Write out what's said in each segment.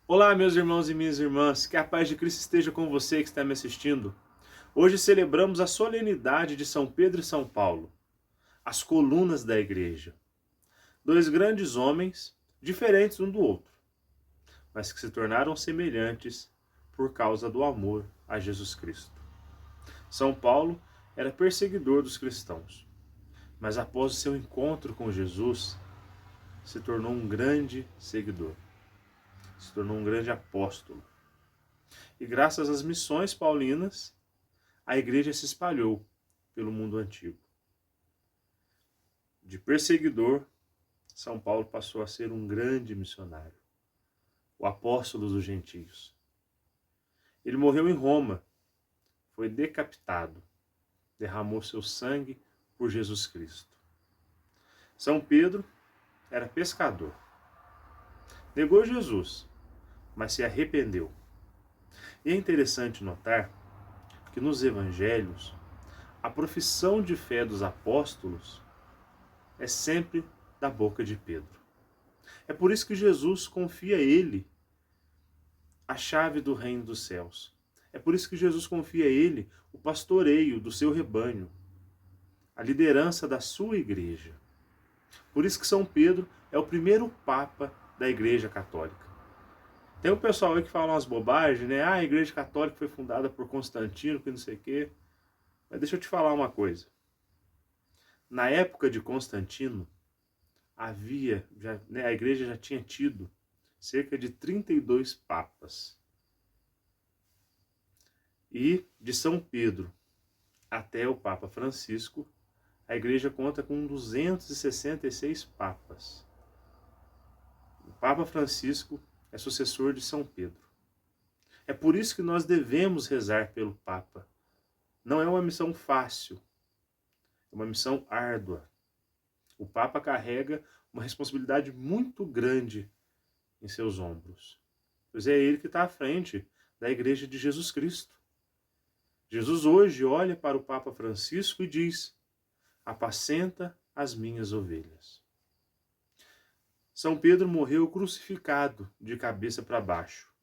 Olá, meus irmãos e minhas irmãs, que a paz de Cristo esteja com você que está me assistindo. Hoje celebramos a solenidade de São Pedro e São Paulo, as colunas da igreja. Dois grandes homens, diferentes um do outro, mas que se tornaram semelhantes por causa do amor a Jesus Cristo. São Paulo era perseguidor dos cristãos, mas após o seu encontro com Jesus, se tornou um grande seguidor, se tornou um grande apóstolo. E graças às missões paulinas, a igreja se espalhou pelo mundo antigo. De perseguidor, São Paulo passou a ser um grande missionário, o apóstolo dos gentios. Ele morreu em Roma, foi decapitado, derramou seu sangue por Jesus Cristo. São Pedro era pescador. Negou Jesus, mas se arrependeu. E é interessante notar que nos evangelhos, a profissão de fé dos apóstolos é sempre da boca de Pedro. É por isso que Jesus confia a ele a chave do reino dos céus. É por isso que Jesus confia a ele o pastoreio do seu rebanho, a liderança da sua igreja. Por isso que São Pedro é o primeiro papa da igreja católica. Tem um pessoal aí que fala umas bobagens, né? A igreja católica foi fundada por Constantino, que não sei o quê. Mas deixa eu te falar uma coisa. Na época de Constantino, a igreja já tinha tido cerca de 32 papas. E de São Pedro até o Papa Francisco, a igreja conta com 266 papas. O Papa Francisco é sucessor de São Pedro. É por isso que nós devemos rezar pelo Papa. Não é uma missão fácil, é uma missão árdua. O Papa carrega uma responsabilidade muito grande em seus ombros, pois é ele que está à frente da Igreja de Jesus Cristo. Jesus hoje olha para o Papa Francisco e diz: apacenta as minhas ovelhas. São Pedro morreu crucificado de cabeça para baixo,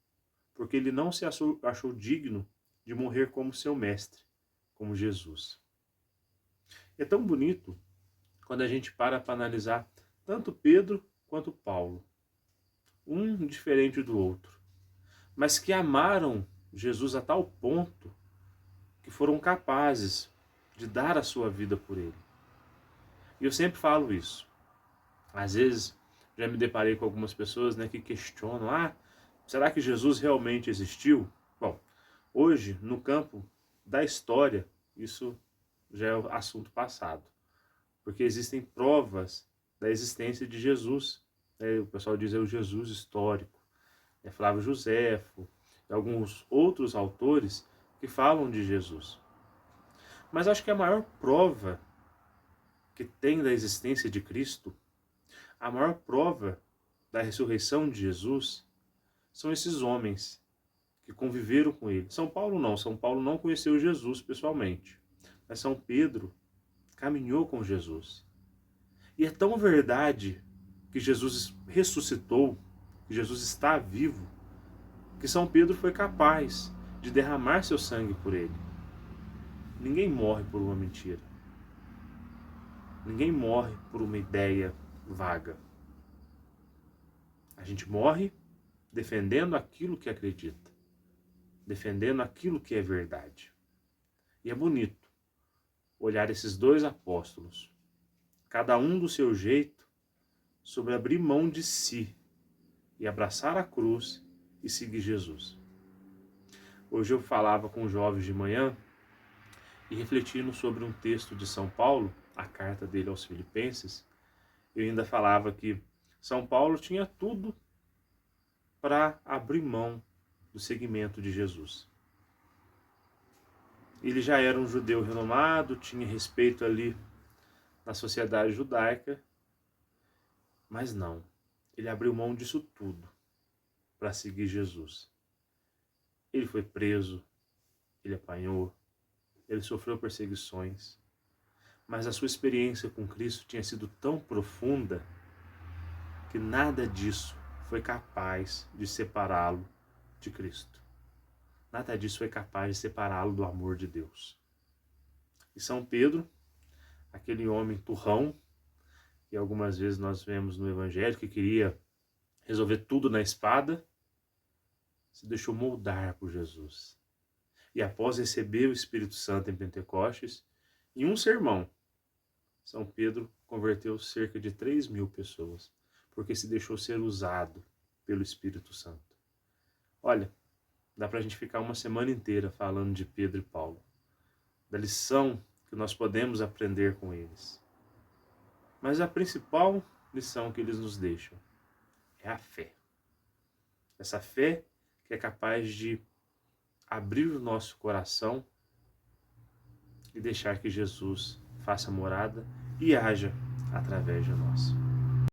porque ele não se achou digno de morrer como seu mestre, como Jesus. É tão bonito quando a gente para analisar tanto Pedro quanto Paulo, um diferente do outro, mas que amaram Jesus a tal ponto que foram capazes de dar a sua vida por ele. E eu sempre falo isso. Às vezes já me deparei com algumas pessoas, né, que questionam: será que Jesus realmente existiu? Bom, hoje, no campo da história, isso já é assunto passado, porque existem provas da existência de Jesus. O pessoal diz o Jesus histórico. Flávio Joséfo e alguns outros autores que falam de Jesus. Mas acho que a maior prova que tem da existência de Cristo, a maior prova da ressurreição de Jesus, são esses homens que conviveram com ele. São Paulo não conheceu Jesus pessoalmente, mas São Pedro caminhou com Jesus. E é tão verdade que Jesus ressuscitou, que Jesus está vivo, que São Pedro foi capaz de derramar seu sangue por ele. Ninguém morre por uma mentira. Ninguém morre por uma ideia vaga. A gente morre defendendo aquilo que acredita, defendendo aquilo que é verdade. E é bonito olhar esses dois apóstolos, cada um do seu jeito, sobre abrir mão de si e abraçar a cruz e seguir Jesus. Hoje eu falava com jovens de manhã e refletindo sobre um texto de São Paulo, a carta dele aos Filipenses, eu ainda falava que São Paulo tinha tudo para abrir mão do seguimento de Jesus. Ele já era um judeu renomado, tinha respeito ali na sociedade judaica, mas não, ele abriu mão disso tudo para seguir Jesus. Ele foi preso, ele apanhou, ele sofreu perseguições, mas a sua experiência com Cristo tinha sido tão profunda que nada disso foi capaz de separá-lo de Cristo. Nada disso foi capaz de separá-lo do amor de Deus. E São Pedro, aquele homem turrão, que algumas vezes nós vemos no Evangelho, que queria resolver tudo na espada, se deixou moldar por Jesus. E após receber o Espírito Santo em Pentecostes, em um sermão, São Pedro converteu cerca de 3.000 pessoas, porque se deixou ser usado pelo Espírito Santo. Olha, dá para a gente ficar uma semana inteira falando de Pedro e Paulo, da lição que nós podemos aprender com eles. Mas a principal lição que eles nos deixam é a fé. Essa fé que é capaz de abrir o nosso coração e deixar que Jesus faça morada e haja através de nós.